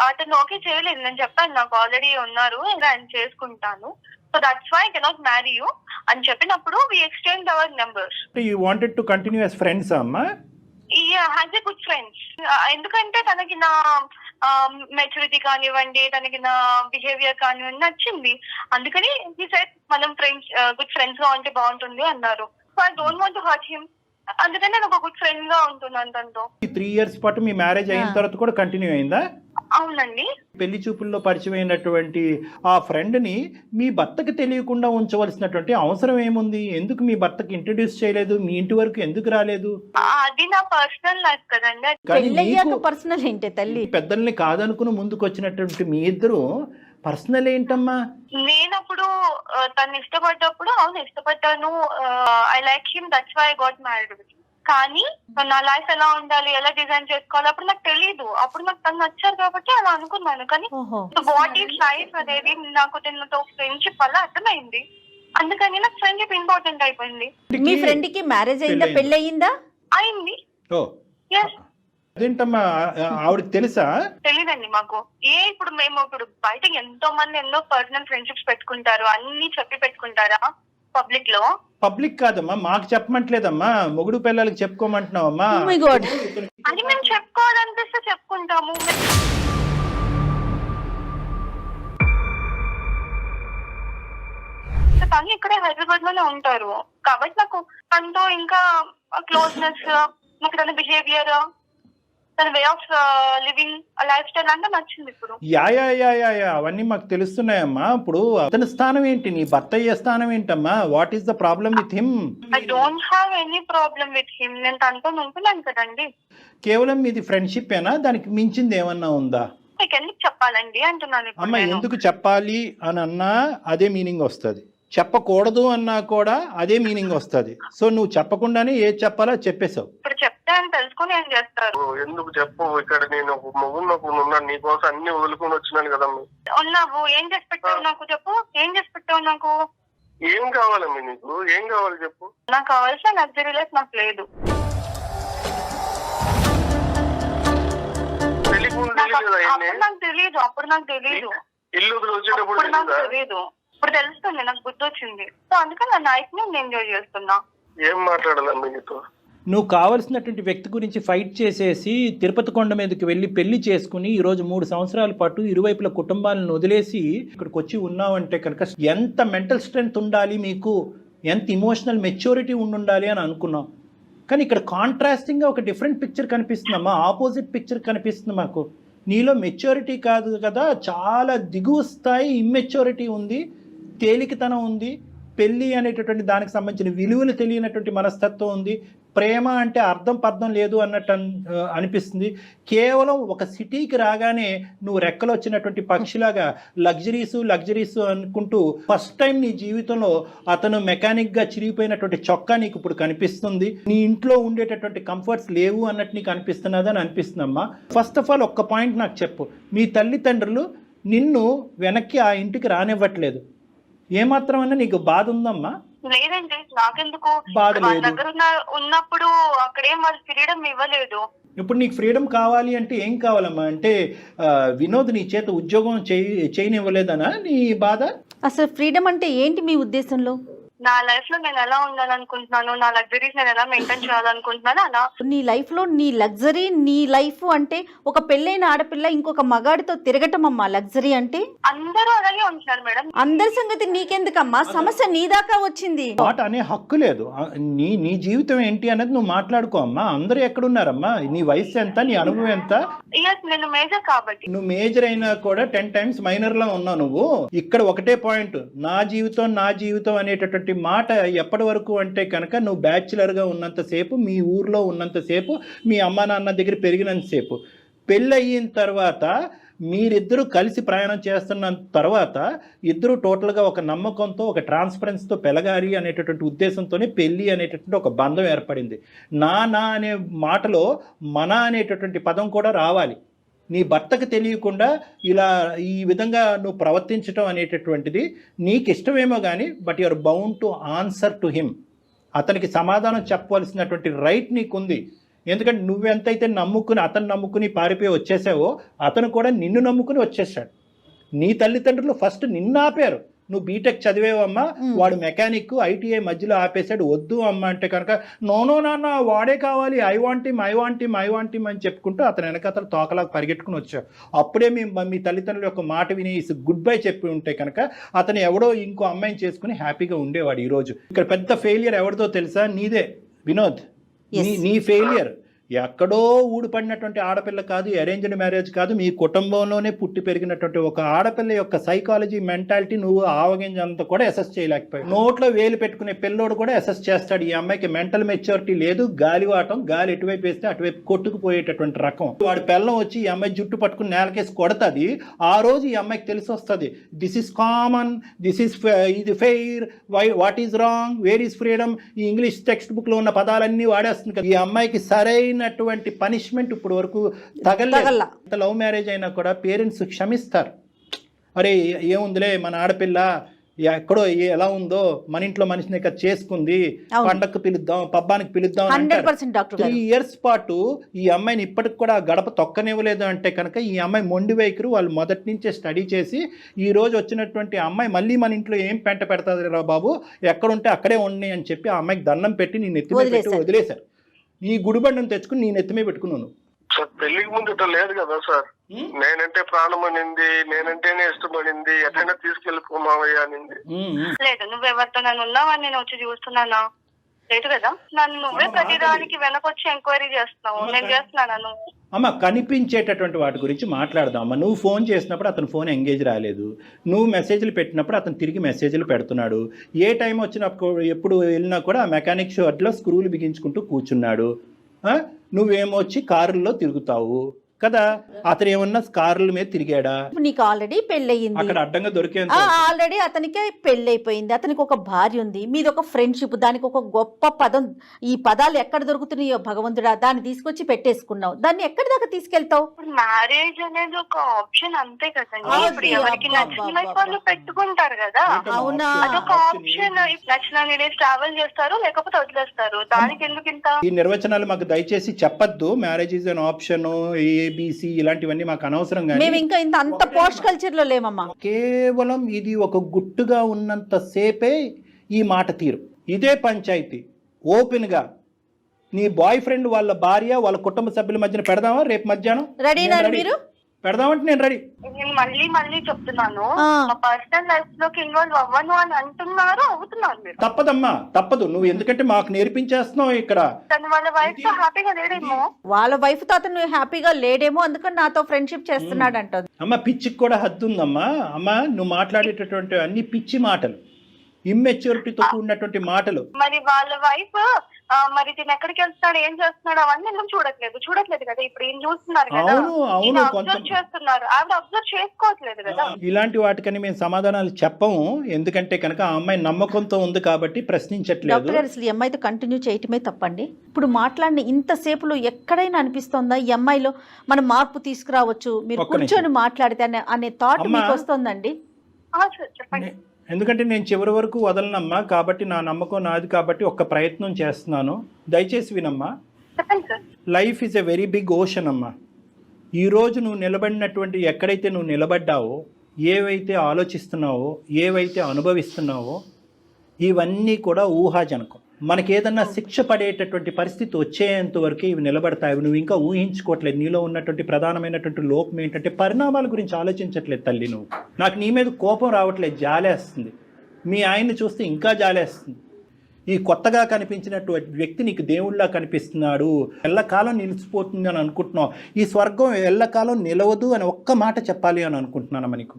అతను ఓకే చేయలేదు. నేను చెప్పాను నాకు ఆల్రెడీ ఉన్నారు, ఇంకా ఆయన చేసుకుంటాను, so that's why I cannot marry you అని చెప్పినప్పుడు we exchange our numbers. You wanted to continue as friends అమ్మా? As a good friends. ఎందుకంటే తనకి నా మెచ్యూరిటీ కానివ్వండి, తనకి నా బిహేవియర్ కానివ్వండి నచ్చింది. అందుకని ఈ సైడ్ మనం ఫ్రెండ్స్ గుడ్ ఫ్రెండ్స్ గా ఉంటే బాగుంటుంది అన్నారు. So I don't want to hurt him. అందుకని నేను ఒక గుడ్ ఫ్రెండ్ గా ఉంటున్నాను తనతో. 3 years పాటు మీ మ్యారేజ్ అయిన తర్వాత కూడా కంటిన్యూ అయిందా? అవునండి. పెళ్లి చూపుల్లో పరిచయం అయినటువంటి ఆ ఫ్రెండ్ ని మీ భర్తకి తెలియకుండా ఉంచవలసినటువంటి అవసరం ఏముంది? ఎందుకు మీ భర్తకి ఇంట్రడ్యూస్ చేయలేదు? మీ ఇంటి వరకు ఎందుకు రాలేదు? అది నా పర్సనల్ లైఫ్ కదండి. కానీ పెళ్ళయ్యాక మీకు పర్సనల్ ఏంటి తల్లి? పెద్దల్ని కాదనుకుని ముందుకు వచ్చినటువంటి మీ ఇద్దరు పర్సనల్ ఏంటమ్మా? నేనప్పుడు తను ఇష్టపడ్డప్పుడు అవును ఇష్టపడ్డాను, I like him, that's why I got married with. కానీ నా లైఫ్ ఎలా ఉండాలి, ఎలా డిజైన్ చేసుకోవాలి అప్పుడు నాకు తెలియదు. అప్పుడు నాకు తను నచ్చారు కాబట్టి అలా అనుకున్నాను. కానీ వాట్ ఈస్ లైఫ్ అనేది నాకు తనతో ఫ్రెండ్షిప్ వల్ల అర్థమైంది. అందుకని నాకు ఫ్రెండ్షిప్ ఇంపార్టెంట్ అయిపోయింది. మీ ఫ్రెండ్ కి మ్యారేజ్ అయిందా, పెళ్ళి అయిందా? అయింది. ఎస్. అదేంటమ్మా ఆవిడకి తెలుసా? తెలీదండి మాకు. ఇప్పుడు మేము బయటకి ఎంతో మంది ఎన్నో పర్సనల్ ఫ్రెండ్షిప్స్ పెట్టుకుంటారు, అన్ని చెప్పి పెట్టుకుంటారా పబ్లిక్ లో? పబ్లిక్ కాదమ్మా, మాకు చెప్పమంటలేదమ్మా, మొగుడు పిల్లలకి చెప్పుకోమంటున్నావమ్మా. అది మేము చెప్పుకోవాలనిపిస్తే చెప్పుకుంటాము. తను ఇక్కడే హైదరాబాద్ లోనే ఉంటారు కాబట్టి నాకు తనతో ఇంకా క్లోజ్నెస్, నాకు తన బిహేవియర్, తన way of living, life style అంతా నచ్చింది. ఇప్పుడు అవన్నీ మాకు తెలుస్తున్నాయమ్మా. ఇప్పుడు అతని స్థానం ఏంటి, నీ భర్త అయ్యే స్థానం ఏంటమ్మా? What is the problem with him? I don't have any problem with him. నేను తనతో ఉంటున్నాను కదండి. కేవలం మీది ఫ్రెండ్షిప్ ఏనా? దానికి మించింది ఏమన్నా ఉందా? మీకు ఎందుకు చెప్పాలండి అంటున్నాను. అమ్మ ఎందుకు చెప్పాలి అని అన్నా అదే మీనింగ్ వస్తుంది, చెప్పకూడదు అన్నా కూడా అదే మీనింగ్ వస్తుంది. సో నువ్వు చెప్పకుండానే ఏది చెప్పాలో చెప్పేశావు. ఇప్పుడు చెప్తే అని తెలుసుకుని ఏం చేస్తారు? ఎందుకు చెప్పు? ఇక్కడ నేను ఉన్నాను, నీకోసం అన్ని వదులుకొని వచ్చినాను కదమ్మా. ఉన్నావు, ఏం చేసి పెట్టావు నాకు చెప్పు. ఏం చేసి పెట్టావు నాకు? ఏం కావాలమ్మా నీకు? ఏం కావాలి చెప్పు. నాకు కావాల్సిన లగ్జరీ లైఫ్ నాకు లేదు. నాకు తెలియదు, అప్పుడు నాకు తెలియదు. ఇల్లు వచ్చేటప్పుడు నాకు తెలియదు, ఇప్పుడు తెలుస్తుంది, నాకు గుర్తు వచ్చింది. సో అందుకని నా లైఫ్ ని నేను ఎంజాయ్ చేస్తున్నా. ఏం మాట్లాడాలమ్మా నీతో? నువ్వు కావలసినటువంటి వ్యక్తి గురించి ఫైట్ చేసేసి తిరుపతి కొండ మీదకి వెళ్ళి పెళ్లి చేసుకుని ఈరోజు 3 సంవత్సరాల పాటు ఇరువైపుల కుటుంబాలను వదిలేసి ఇక్కడికి వచ్చి ఉన్నావంటే కనుక ఎంత మెంటల్ స్ట్రెంగ్త్ ఉండాలి మీకు, ఎంత ఇమోషనల్ మెచ్యూరిటీ ఉండాలి అని అనుకున్నాం. కానీ ఇక్కడ కాంట్రాస్టింగ్గా ఒక డిఫరెంట్ పిక్చర్ కనిపిస్తుందమ్మా, ఆపోజిట్ పిక్చర్ కనిపిస్తుంది మాకు. నీలో మెచ్యూరిటీ కాదు కదా, చాలా దిగువ స్థాయి ఇమ్మెచ్యూరిటీ ఉంది, తేలికతనం ఉంది, పెళ్ళి అనేటటువంటి దానికి సంబంధించిన విలువలు తెలియనటువంటి మనస్తత్వం ఉంది, ప్రేమ అంటే అర్థం పర్థం లేదు అన్నట్టు అనిపిస్తుంది. కేవలం ఒక సిటీకి రాగానే నువ్వు రెక్కలు వచ్చినటువంటి పక్షిలాగా లగ్జరీస్ అనుకుంటూ ఫస్ట్ టైం నీ జీవితంలో అతను మెకానిక్గా చిరిగిపోయినటువంటి చొక్కా నీకు ఇప్పుడు కనిపిస్తుంది. నీ ఇంట్లో ఉండేటటువంటి కంఫర్ట్స్ లేవు అన్నట్టు నీకు అనిపిస్తున్నదని అనిపిస్తుందమ్మా. ఫస్ట్ ఆఫ్ ఆల్ ఒక్క పాయింట్ నాకు చెప్పు, మీ తల్లిదండ్రులు నిన్ను వెనక్కి ఆ ఇంటికి రానివ్వట్లేదు, ఏమాత్రమన్నా నీకు బాధ ఉందమ్మా? లేదండి, నాకెందుకు బాధ వాళ్ళ లేదు. దగ్గర ఉన్నప్పుడు అక్కడేం వాళ్ళు ఫ్రీడమ్ ఇవ్వలేదు. ఇప్పుడు నీకు ఫ్రీడమ్ కావాలి అంటే ఏం కావాలమ్మా? అంటే వినోద్ నీ చేత ఉద్యోగం చేయనివ్వలేదనా నీ బాధ? అసలు ఫ్రీడమ్ అంటే ఏంటి మీ ఉద్దేశంలో? నా లైఫ్ లో నేను ఎలా ఉండాలనుకుంటున్నాను, నా లగ్జరీస్ నేను ఎలా మెయింటైన్ చేయాలనుకుంటున్నాను అలా. నీ లైఫ్ లో నీ లగ్జరీ, నీ లైఫ్ అంటే ఒక పెళ్ళైన ఆడపిల్ల ఇంకొక మగాడితో తిరగటం అమ్మా లగ్జరీ అంటే. అందరూ అలాగే ఉంటున్నారు మేడం. అందరి సంగతి నీకెందుకమ్మా, సమస్య నీ దాకా వచ్చింది. మాట అనే హక్కు లేదు. నీ జీవితం ఏంటి అనేది నువ్వు మాట్లాడుకో అమ్మా. అందరూ ఎక్కడున్నారమ్మా? నీ వయసు ఎంత, నీ అనుభవం ఎంత? నేను మేజర్ కాబట్టి. నువ్వు మేజర్ అయినా కూడా 10 times మైనర్ లా ఉన్నావు నువ్వు. ఇక్కడ ఒకటే పాయింట్, నా జీవితం అనేటటువంటి మాట ఎప్పటి వరకు అంటే కనుక నువ్వు బ్యాచులర్గా ఉన్నంతసేపు, మీ ఊర్లో ఉన్నంతసేపు, మీ అమ్మా నాన్న దగ్గర పెరిగినంతసేపు. పెళ్ళి అయిన తర్వాత మీరిద్దరూ కలిసి ప్రయాణం చేస్తున్న తర్వాత ఇద్దరు టోటల్గా ఒక నమ్మకంతో, ఒక ట్రాన్స్పరెన్స్తో పెరగాలి అనేటటువంటి ఉద్దేశంతోనే పెళ్ళి అనేటటువంటి ఒక బంధం ఏర్పడింది. నా అనే మాటలో మన అనేటటువంటి పదం కూడా రావాలి. నీ భర్తకు తెలియకుండా ఇలా ఈ విధంగా నువ్వు ప్రవర్తించడం అనేటటువంటిది నీకు ఇష్టమేమో కానీ but you are bound to answer to him. అతనికి సమాధానం చెప్పవలసినటువంటి రైట్ నీకుంది. ఎందుకంటే నువ్వెంతైతే నమ్ముకుని అతను నమ్ముకుని పారిపోయి వచ్చేసావో అతను కూడా నిన్ను నమ్ముకుని వచ్చేసాడు. నీ తల్లిదండ్రులు ఫస్ట్ నిన్ను ఆపారు. నువ్వు బీటెక్ చదివేవమ్మా, వాడు మెకానిక్ ఐటీఐ మధ్యలో ఆపేశాడు, వద్దు అమ్మ అంటే కనుక నో నాన్న వాడే కావాలి, ఐ వాంట్ హిమ్ అని చెప్పుకుంటూ అతను వెనక తోకలాగా పరిగెట్టుకుని వచ్చావు. అప్పుడే మీ తల్లిదండ్రుల యొక్క మాట విని గుడ్ బై చెప్పి ఉంటే కనుక అతను ఎవడో ఇంకో అమ్మాయిని చేసుకుని హ్యాపీగా ఉండేవాడు. ఈరోజు ఇక్కడ పెద్ద ఫెయిలియర్ ఎవరిదో తెలుసా? నీదే వినోద్. నీ ఫెయిలియర్ ఎక్కడో ఊడిపడినటువంటి ఆడపిల్ల కాదు, అరేంజ్డ్ మ్యారేజ్ కాదు, మీ కుటుంబంలోనే పుట్టి పెరిగినటువంటి ఒక ఆడపిల్ల యొక్క సైకాలజీ మెంటాలిటీ నువ్వు ఆవగింజంతా కూడా అసెస్ చేయలేకపోయావు. నోట్లో వేలు పెట్టుకునే పిల్లోడు కూడా అసెస్ చేస్తాడు. ఈ అమ్మాయికి మెంటల్ మెచ్యూరిటీ లేదు, గాలివాటం, గాలి ఎటువైపు వేస్తే అటువైపు కొట్టుకుపోయేటటువంటి రకం. వాడి పిల్లం వచ్చి ఈ అమ్మాయి జుట్టు పట్టుకుని నేలకేసి కొడతాది. ఆ రోజు ఈ అమ్మాయికి తెలిసి వస్తుంది, this is common, this is ఇది fair, what is wrong, where is freedom, ఈ ఇంగ్లీష్ టెక్స్ట్ బుక్ లో ఉన్న పదాలన్నీ వాడేస్తుంది కదా. ఈ అమ్మాయికి సరైన పనిష్మెంట్ ఇప్పుడు వరకు తగల. లవ్ మ్యారేజ్ అయినా కూడా పేరెంట్స్ క్షమిస్తారు. అరే ఏముందిలే మన ఆడపిల్ల ఎక్కడో ఎలా ఉందో మన ఇంట్లో మనిషిని ఇక్కడ చేసుకుంది, పండగకు పిలుద్దాం, పబ్బానికి పిలుద్దాం. 3 years పాటు ఈ అమ్మాయిని ఇప్పటికి కూడా గడప తొక్కనివ్వలేదు అంటే కనుక ఈ అమ్మాయి మొండి వైఖరి వాళ్ళు మొదటి నుంచే స్టడీ చేసి ఈ రోజు వచ్చినటువంటి అమ్మాయి మళ్ళీ మన ఇంట్లో ఏం పెంట పెడతాది రా బాబు, ఎక్కడుంటే అక్కడే ఉన్నాయి అని చెప్పి ఆ అమ్మాయికి దండం పెట్టి నీ నెత్తి మీద పెట్టి వదిలేశారు. ఈ గుడిబండను తెచ్చుకుని నీ నెత్తిమే పెట్టుకున్నాను. సార్ పెళ్లికి ముందు ఇట్లా లేదు కదా సార్. నేనంటే ప్రాణం అనింది, నేనంటేనే ఇష్టపడింది, ఎక్కడైనా తీసుకెళ్ళిపోమావయ్యా అనింది. లేదు, నువ్వెవరితో నన్ను ఉన్నావని నేను వచ్చి చూస్తున్నానా? లేదు కదా. నన్ను నువ్వే ప్రతిదానికి వెనకొచ్చి ఎంక్వైరీ చేస్తున్నావు. నేను చేస్తున్నాను. అమ్మ కనిపించేటటువంటి వాటి గురించి మాట్లాడదాం అమ్మ. నువ్వు ఫోన్ చేసినప్పుడు అతను ఫోన్ ఎంగేజ్ రాలేదు, నువ్వు మెసేజ్లు పెట్టినప్పుడు అతను తిరిగి మెసేజ్లు పెడుతున్నాడు. ఏ టైం వచ్చినప్పుడు ఎప్పుడు వెళ్ళినా కూడా మెకానిక్ షాప్లో స్క్రూలు బిగించుకుంటూ కూర్చున్నాడు. నువ్వేమో వచ్చి కారుల్లో తిరుగుతావు కదా. అతను ఏమన్నా కార్ల మీద తిరిగాడా? నీకు ఆల్రెడీ పెళ్ళయింది, అక్కడ అడ్డంగా దొరికేంత ఆల్రెడీ అతనికి పెళ్ళైపోయింది, అతనికి ఒక భార్య ఉంది, మీది ఒక ఫ్రెండ్షిప్, దానికి ఒక గొప్ప పదం. ఈ పదాలు ఎక్కడ దొరుకుతున్నాయో భగవంతుడా, దాన్ని తీసుకొచ్చి పెట్టేసుకున్నావు. దాన్ని ఎక్కడి దాకా తీసుకెళ్తావు? మ్యారేజ్ అనేది ఒక ఆప్షన్ అంతే కదండి. ఇప్పుడు ఎవరికి నచ్చిన వాళ్ళు పెట్టుకుంటారు కదా. అవునా? అదొక ఆప్షన్. నచ్చిన డేస్ ట్రావెల్ చేస్తారు, లేకపోతే వదిలేస్తారు. దానికి ఎందుకు ఇంత? ఈ నిర్వచనాలు మాకు దయచేసి చెప్పద్దు. Marriage is an option, ABC ఇలాంటివన్నీ మాకు అనవసరం. మేము ఇంకా అంత పోస్ట్ కల్చర్ లో లేమమ్మా. కేవలం ఇది ఒక గుట్టుగా ఉన్నంత సేపే ఈ మాట తీరు. ఇదే పంచాయతీ ఓపెన్ గా నీ బాయ్ ఫ్రెండ్ వాళ్ళ భార్య వాళ్ళ కుటుంబ సభ్యుల మధ్యన పెడదామా? రేపు మధ్యాహ్నం రెడీనా మీరు? పెడదామంటే నేను రెడీ. నేను మళ్ళీ చెప్తున్నాను, మా పర్సనల్ లైఫ్ లోకి ఇన్వాల్వ్ అవ్వను అని అంటున్నారు, అవుతున్నారు మీరు. తప్పదమ్మా, తప్పదు. నువ్వు ఎందుకంటే మాకు నేర్పించేస్తున్నావు ఇక్కడ. తను వాళ్ళ వైఫ్ తో హ్యాపీగా లేడేమో. వాళ్ళ వైఫ్ తో అతను హ్యాపీగా లేడేమో, అందుకని నాతో ఫ్రెండ్షిప్ చేస్తున్నాడు అంటది. అమ్మ పిచ్చికి కూడా హద్దు ఉందమ్మా. అమ్మ నువ్వు మాట్లాడేటటువంటి అన్ని పిచ్చి మాటలు, ఇమ్మెచ్యూరిటీతో కూడినటువంటి మాటలు. మరి వాళ్ళ వైఫ్ మరి తిని ఎక్కడికి వెళ్తున్నాడు, ఏం చేస్తున్నాడు అవన్నీ ఎందుకు చూడట్లేదు కదా. ఇప్పుడు ఏం చూస్తున్నారు కదా, అబ్జర్వ్ చేస్తున్నారు. ఆవిడ అబ్జర్వ్ చేసుకోవట్లేదు కదా. ఇలాంటి వాటికని మేము సమాధానాలు చెప్పము, ఎందుకంటే కనుక ఆ అమ్మాయి నమ్మకంతో ఉంది కాబట్టి ప్రశ్నించట్లేదు. డాక్టర్ గారు అసలు ఈ అమ్మాయితో కంటిన్యూ చేయటమే తప్పండి. ఇప్పుడు మాట్లాడిన ఇంతసేపులో ఎక్కడైనా అనిపిస్తోందా ఈ అమ్మాయిలో మనం మార్పు తీసుకురావచ్చు, మీరు కూర్చొని మాట్లాడితే అనే థాట్ మీకు వస్తుందండి? చెప్పండి. ఎందుకంటే నేను చివరి వరకు వదలనమ్మా, కాబట్టి నా నమ్మకం నాది కాబట్టి ఒక్క ప్రయత్నం చేస్తున్నాను. దయచేసి వినమ్మా. Life is a very big ocean అమ్మా. ఈరోజు నువ్వు నిలబడినటువంటి ఎక్కడైతే నువ్వు నిలబడ్డావో, ఏవైతే ఆలోచిస్తున్నావో, ఏవైతే అనుభవిస్తున్నావో ఇవన్నీ కూడా ఊహాజనకం. మనకి ఏదన్నా శిక్ష పడేటటువంటి పరిస్థితి వచ్చేంత వరకు ఇవి నిలబడతాయి. నువ్వు ఇంకా ఊహించుకోవట్లేదు. నీలో ఉన్నటువంటి ప్రధానమైనటువంటి లోపం ఏంటంటే పరిణామాల గురించి ఆలోచించట్లేదు తల్లి. నువ్వు నాకు నీ మీద కోపం రావట్లేదు, జాలేస్తుంది. మీ ఆయన్ని చూస్తే ఇంకా జాలేస్తుంది. ఈ కొత్తగా కనిపించినటువంటి వ్యక్తి నీకు దేవుళ్ళలా కనిపిస్తున్నాడు, ఎల్లకాలం నిలిచిపోతుంది అని అనుకుంటున్నావు. ఈ స్వర్గం ఎల్లకాలం నిలవదు అని ఒక్క మాట చెప్పాలి అని అనుకుంటున్నాను. మనకు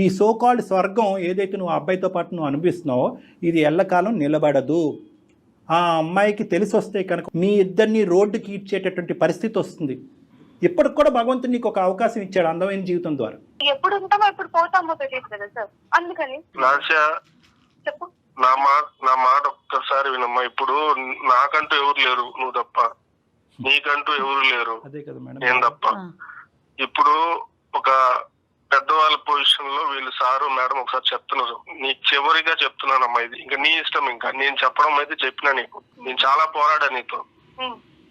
ఈ సోకాల్డ్ స్వర్గం ఏదైతే నువ్వు అబ్బాయితో పాటు నువ్వు అనిపిస్తున్నావో ఇది ఎల్లకాలం నిలబడదు. ఆ అమ్మాయికి తెలిసి వస్తే కనుక మీ ఇద్దరిని రోడ్డుకి ఈడ్చేటటువంటి పరిస్థితి వస్తుంది. ఇప్పటికి కూడా భగవంతుడు నీకు ఒక అవకాశం ఇచ్చాడు అందమైన జీవితం ద్వారా. ఎప్పుడు ఉంటామో ఎప్పుడు పోతామో తెలియదు కదా సార్, అందుకని చెప్పు. నా మాట ఒక్కసారి వినమ్మా. ఇప్పుడు నాకంటూ ఎవరు లేరు, నువ్వు తప్ప. నీకంటూ ఎవరు లేరు, నేను తప్ప. ఇప్పుడు ఒక పెద్దవాళ్ళ పొజిషన్ లో వీళ్ళు సారు మేడం ఒకసారి చెప్తున్నారు. నీకు చివరిగా చెప్తున్నానమ్మా, ఇది ఇంకా నీ ఇష్టం. ఇంకా నేను చెప్పడం అయితే చెప్పినా నీకు, నేను చాలా పోరాడా నీతో.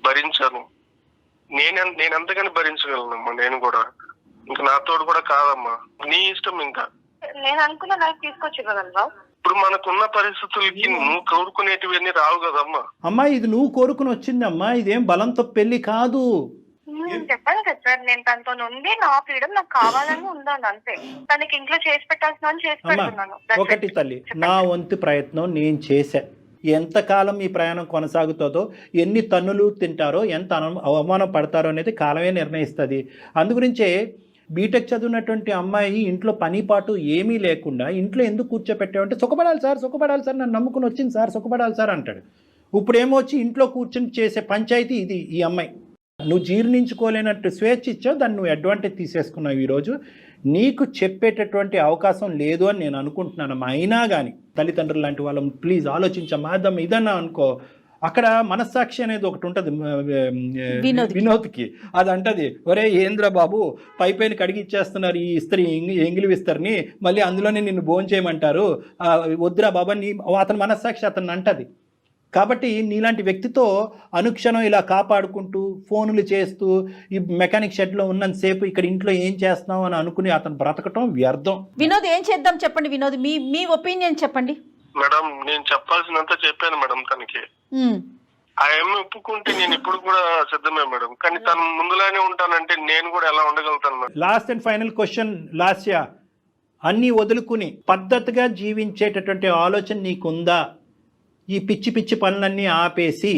భరించాను. నేను ఎంతగాని భరించగలనమ్మా. నేను కూడా ఇంకా నాతోడు కూడా కాదమ్మా, నీ ఇష్టం. ఇంకా నేను అనుకున్న లైఫ్ తీసుకొచ్చి ఇవ్వగలవా? ఇప్పుడు మనకున్న పరిస్థితులకి నువ్వు కోరుకునేటివన్నీ రావు కదమ్మా. అమ్మా ఇది నువ్వు కోరుకుని వచ్చిందమ్మా, ఇదేం బలంతో పెళ్లి కాదు. చెప్పాను కదా సార్, నేను తనతో ఉంది, నా ఫ్రీడమ్ నాకు కావాలని ఉండాలి అంతే. తనకి ఇంట్లో చేసి పెట్టాల్సిన చేసి అమ్మా పెడుతున్నాను. That's it. ఒకటి తల్లి, నా వంతు ప్రయత్నం నేను చేశా. ఎంతకాలం ఈ ప్రయాణం కొనసాగుతుందో, ఎన్ని తన్నులు తింటారో, ఎంత అవమానం పడతారో అనేది కాలమే నిర్ణయిస్తుంది. అందుగురించే బీటెక్ చదివినటువంటి అమ్మాయి ఇంట్లో పనిపాటు ఏమీ లేకుండా ఇంట్లో ఎందుకు కూర్చోపెట్టావంటే సుఖపడాలి సార్, సుఖపడాలి సార్, నన్ను నమ్ముకుని వచ్చింది సార్, సుఖపడాలి సార్ అంటాడు. ఇప్పుడేమో వచ్చి ఇంట్లో కూర్చొని చేసే పంచాయతీ ఇది. ఈ అమ్మాయి నువ్వు జీర్ణించుకోలేనట్టు స్వేచ్ఛ ఇచ్చావు, దాన్ని నువ్వు అడ్వాంటేజ్ తీసేసుకున్నావు. ఈరోజు నీకు చెప్పేటటువంటి అవకాశం లేదు అని నేను అనుకుంటున్నాను. అయినా కానీ తల్లిదండ్రులు లాంటి వాళ్ళం ప్లీజ్ ఆలోచించమ్మా. ఇదన్నా అనుకో, అక్కడ మనస్సాక్షి అనేది ఒకటి ఉంటుంది వినోద్కి. అది అంటది, ఒరే ఏంద్ర బాబు పైపైన కడిగి ఇచ్చేస్తున్నారు ఈ ఇస్త్రీ, ఎంగిలి విస్తరిని, మళ్ళీ అందులోనే నిన్ను భోజనం చేయమంటారు, వద్దురా బాబా. అతని మనస్సాక్షి అతన్ని అంటది. కాబట్టి నీలాంటి వ్యక్తితో అనుక్షణం ఇలా కాపాడుకుంటూ ఫోన్లు చేస్తూ ఈ మెకానిక్ షెడ్లో ఉన్నంతసేపు ఇక్కడ ఇంట్లో ఏం చేస్తున్నావు అని అనుకుని అతను బ్రతకటం వ్యర్థం. వినోద్ ఏం చేద్దాం చెప్పండి. వినోద్ మీ ఒపీనియన్ చెప్పండి. మేడం నేను చెప్పాల్సినంత చెప్పాను మేడం తనకి. ఆ అమ్మాయి ఒప్పుకుంటే నేను ఇప్పుడు కూడా సిద్ధమే మేడం. కానీ తను ముందులానే ఉంటానంటే నేను కూడా ఎలా ఉండగలుగుతాను madam? Last and final question Lasya, అన్నీ వదులుకుని పద్ధతిగా జీవించేటటువంటి ఆలోచన నీకుందా? ఈ పిచ్చి పిచ్చి పనులన్నీ ఆపేసి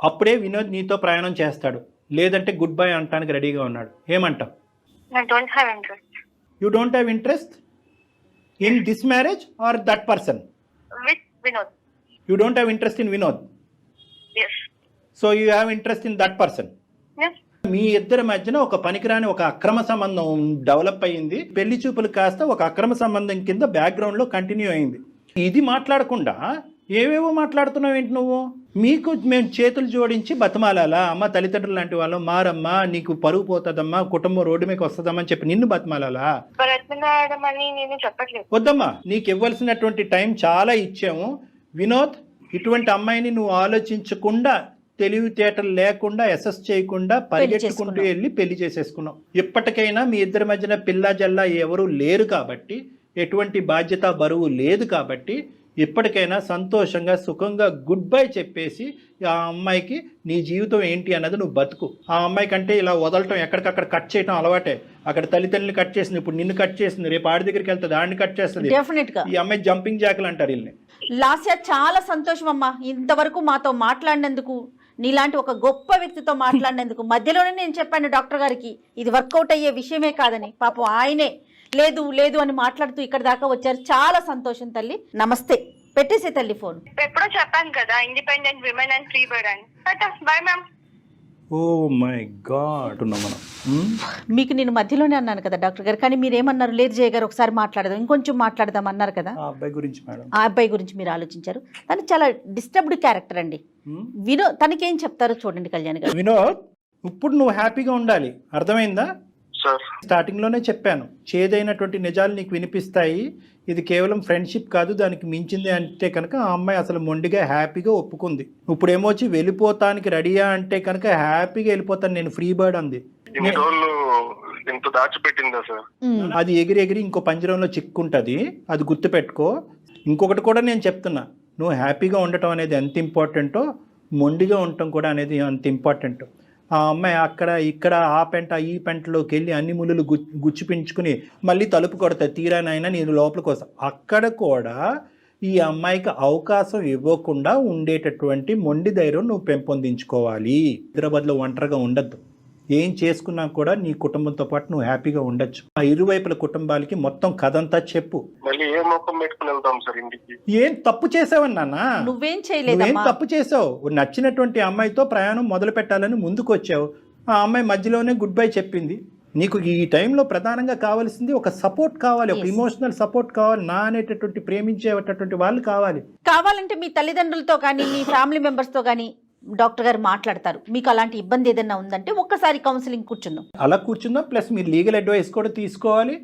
అప్పుడే వినోద్ నీతో ప్రయాణం చేస్తాడు, లేదంటే గుడ్ బై అంటానికి రెడీగా ఉన్నాడు. ఏమంటావు? I don't have interest. You don't have interest in this marriage or that person? With Vinod. You don't have interest in Vinod, Yes. So you have interest in that person. Yes. మీ ఇద్దరి మధ్యన ఒక పనికిరాని ఒక అక్రమ సంబంధం డెవలప్ అయ్యింది. పెళ్లి చూపులు కాస్త ఒక అక్రమ సంబంధం కింద బ్యాక్గ్రౌండ్లో కంటిన్యూ అయింది. ఇది మాట్లాడకుండా ఏవేవో మాట్లాడుతున్నావు ఏంటి నువ్వు? మీకు మేము చేతులు జోడించి బతిమాలాలా? అమ్మ తల్లిదండ్రులు లాంటి వాళ్ళు మారమ్మా, నీకు పరువు పోతుందమ్మా, కుటుంబం రోడ్డు మీకు వస్తుందమ్మా అని చెప్పి నిన్ను బతిమాలాలా? ప్రయత్నాడమని నేను చెప్పట్లేదు. వద్దమ్మా, నీకు ఇవ్వాల్సినటువంటి టైం చాలా ఇచ్చాము. వినోద్, ఇటువంటి అమ్మాయిని నువ్వు ఆలోచించకుండా, తెలివితేటలు లేకుండా, అసెస్ చేయకుండా పరిగెట్టుకుంటూ వెళ్ళి పెళ్లి చేసేసుకున్నావు. ఇప్పటికైనా మీ ఇద్దరి మధ్యన పిల్లా జల్లా ఎవరు లేరు కాబట్టి, ఎటువంటి బాధ్యత బరువు లేదు కాబట్టి, ఇప్పటికైనా సంతోషంగా సుఖంగా గుడ్ బై చెప్పేసి ఆ అమ్మాయికి నీ జీవితం ఏంటి అన్నది నువ్వు బతుకు. ఆ అమ్మాయి కంటే ఇలా వదలటం, ఎక్కడికక్కడ కట్ చేయటం అలవాటే. అక్కడ తల్లిదండ్రులు కట్ చేసింది, ఇప్పుడు నిన్ను కట్ చేసింది, రేపు ఆడి దగ్గరికి వెళ్తుంది, ఆడిని కట్ చేస్తుంది. ఈ అమ్మాయి జంపింగ్ జాకులు అంటారు వీళ్ళని. లాస్య, చాలా సంతోషం అమ్మా ఇంతవరకు మాతో మాట్లాడినందుకు, నీలాంటి ఒక గొప్ప వ్యక్తితో మాట్లాడినందుకు. మధ్యలోనే నేను చెప్పాను డాక్టర్ గారికి ఇది వర్కౌట్ అయ్యే విషయమే కాదని. పాపం ఆయనే లేదు లేదు అని మాట్లాడుతూ ఇక్కడ దాకా వచ్చారు. చాలా సంతోషం తల్లి. నమస్తే. పెట్టేసే తల్లి ఫోన్. ఎప్పుడో చెప్పాను కదా, independent women and free bird అని. Bye ma'am. Oh my God. మనం మీకు నేను మధ్యలోనే అన్నాను కదా డాక్టర్ గారు, కానీ మీరేమన్నారు? లేదు జయ గారు ఒకసారి మాట్లాడదాం, ఇంకొంచెం మాట్లాడదాం అన్నారు కదా. ఆ అబ్బాయి గురించి మేడం, ఆ అబ్బాయి గురించి మీరు ఆలోచించారు. తను చాలా డిస్టర్బ్డ్ క్యారెక్టర్ అండి. వినోద్ తనకేం చెప్తారో చూడండి కళ్యాణ్ గారు. వినోద్, ఇప్పుడు నువ్వు హ్యాపీగా ఉండాలి, అర్థమైందా? సార్ స్టార్టింగ్ లోనే చెప్పాను, చేదైనటువంటి నిజాలు నీకు వినిపిస్తాయి. ఇది కేవలం ఫ్రెండ్షిప్ కాదు, దానికి మించింది అంటే కనుక ఆ అమ్మాయి అసలు మొండిగా హ్యాపీగా ఒప్పుకుంది. ఇప్పుడు ఏమొచ్చి వెళ్ళిపోతానికి రెడీయా అంటే కనుక హ్యాపీగా వెళ్ళిపోతాను నేను, ఫ్రీ బర్డ్ అంది. ఇంత దాచిపెట్టిందా సార్? అది ఎగిరి ఎగిరి ఇంకో పంజరంలో చిక్కుంటది, అది గుర్తుపెట్టుకో. ఇంకొకటి కూడా నేను చెప్తున్నా, నువ్వు హ్యాపీగా ఉండటం అనేది ఎంత ఇంపార్టెంటో, మొండిగా ఉండటం కూడా అనేది అంత ఇంపార్టెంట్. ఆ అమ్మాయి అక్కడ ఇక్కడ ఆ పెంట ఈ పెంటలోకి వెళ్ళి అన్ని ముళ్ళు గుచ్చిపించుకుని మళ్ళీ తలుపు కొడతాయి, తీరానైనా నేను లోపలికి వస్తా. అక్కడ కూడా ఈ అమ్మాయికి అవకాశం ఇవ్వకుండా ఉండేటటువంటి మొండి ధైర్యం నువ్వు పెంపొందించుకోవాలి. హైదరాబాద్లో ఒంటరిగా ఉండద్దు. ఏం చేసుకున్నా కూడా నీ కుటుంబంతో పాటు నువ్వు హ్యాపీగా ఉండొచ్చు. ఆ ఇరువైపుల కుటుంబాలకి మొత్తం కథంతా చెప్పు. మళ్ళీ ఏ మొక్కం పెట్టుకుని వెళ్తాం సార్ ఇంటికి? ఏం తప్పు చేసావని నాన్న? నువ్వేం చేయలేదు. నువ్వేం తప్పు చేసావు? నచ్చినటువంటి అమ్మాయితో ప్రయాణం మొదలు పెట్టాలని ముందుకు వచ్చావు. ఆ అమ్మాయి మధ్యలోనే గుడ్ బై చెప్పింది. నీకు ఈ టైంలో ప్రధానంగా కావాల్సింది ఒక సపోర్ట్ కావాలి, ఒక ఇమోషనల్ సపోర్ట్ కావాలి. నా అనేటటువంటి ప్రేమించేటటువంటి వాళ్ళు కావాలంటే మీ తల్లిదండ్రులతో కానీ మీ ఫ్యామిలీ మెంబర్స్తో కానీ డాక్టర్ గారు మాట్లాడతారు. మీకు అలాంటి ఇబ్బంది ఏదైనా ఉందంటే ఒక్కసారి కౌన్సిలింగ్ కూర్చుందాం. అలా కూర్చుందాం. ప్లస్ మీరు లీగల్ అడ్వైస్ కూడా తీసుకోవాలి.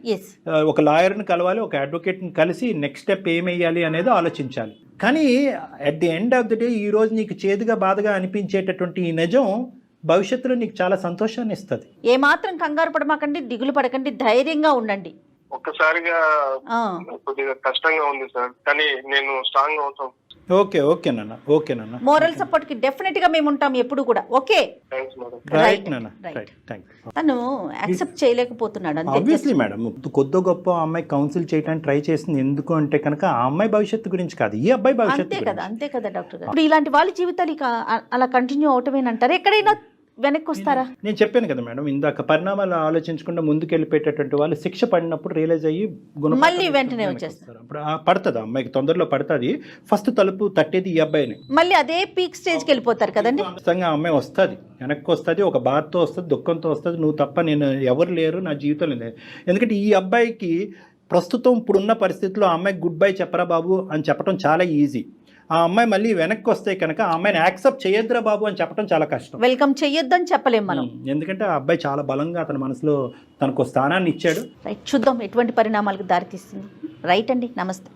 ఒక లాయర్ని కలవాలి, ఒక అడ్వకేట్ని కలిసి నెక్స్ట్ స్టెప్ ఏమేయాలి అనేది ఆలోచించాలి. కానీ at the end of the day ఈ రోజు నీకు చేదుగా బాధగా అనిపించేటటువంటి ఈ నిజం భవిష్యత్తులో నీకు చాలా సంతోషాన్ని ఇస్తుంది. ఏమాత్రం కంగారు పడమాకండి, దిగులు పడకండి, ధైర్యంగా ఉండండి. ఒక్కసారిగా ఆ, కొద్దిగా కష్టంగా ఉంది సార్, కానీ నేను స్ట్రాంగ్ అవుతాం. ఓకే నాన్న. మోరల్ సపోర్ట్ కి డెఫినెట్ గా మేము ఉంటాం ఎప్పుడు కూడా. Okay, thanks madam. రైట్ నాన్న, Right. Right, thank you. తను యాక్సెప్ట్ చేయలేకపోతున్నాడు అంతే. ఆబ్వియస్లీ మేడం, కొద్ది గొప్ప ఆ అమ్మాయి కౌన్సిల్ చేయడానికి ట్రై చేసింది ఎందుకు అంటే కనుక ఆ అమ్మాయి భవిష్యత్తు గురించి కాదు, ఈ అబ్బాయి భవిష్యత్తు అంతే కదా డాక్టర్ గారు. ఇప్పుడు ఇలాంటి వాళ్ళ జీవితాలు ఇక అలా కంటిన్యూ అవటమేనంటారు, ఎక్కడైనా వెనక్కి వస్తారా? నేను చెప్పాను కదా మేడం ఇందాక, పరిణామాలు ఆలోచించకుండా ముందుకు వెళ్ళిపోయేటటువంటి వాళ్ళు శిక్ష పడినప్పుడు రియలైజ్ అయ్యి మళ్ళీ వెంటనే వచ్చేస్తారు. అప్పుడు పడుతుంది అమ్మాయికి, తొందరలో పడుతుంది. ఫస్ట్ తలుపు తట్టేది ఈ అబ్బాయిని. మళ్ళీ అదే పీక్ స్టేజ్కి వెళ్ళిపోతారు కదండి. ఖచ్చితంగా ఆ అమ్మాయి వస్తుంది, వెనక్కి వస్తుంది, ఒక బాధతో వస్తుంది, దుఃఖంతో వస్తుంది. నువ్వు తప్ప నేను ఎవరు లేరు నా జీవితంలో లేదు. ఎందుకంటే ఈ అబ్బాయికి ప్రస్తుతం ఇప్పుడున్న పరిస్థితుల్లో ఆ అమ్మాయికి గుడ్ బై చెప్పరా బాబు అని చెప్పడం చాలా ఈజీ. ఆ అమ్మాయి మళ్ళీ వెనక్కి వస్తే కనుక ఆ అమ్మాయిని యాక్సెప్ట్ చేయొద్దురా బాబు అని చెప్పడం చాలా కష్టం. వెల్కమ్ చెయ్యొద్దని చెప్పలేం మనం. ఎందుకంటే ఆ అబ్బాయి చాలా బలంగా అతని మనసులో తనకు స్థానాన్ని ఇచ్చాడు. రైట్, చూద్దాం ఎటువంటి పరిణామాలకు దారితీస్తుంది. రైట్ అండి, నమస్తే.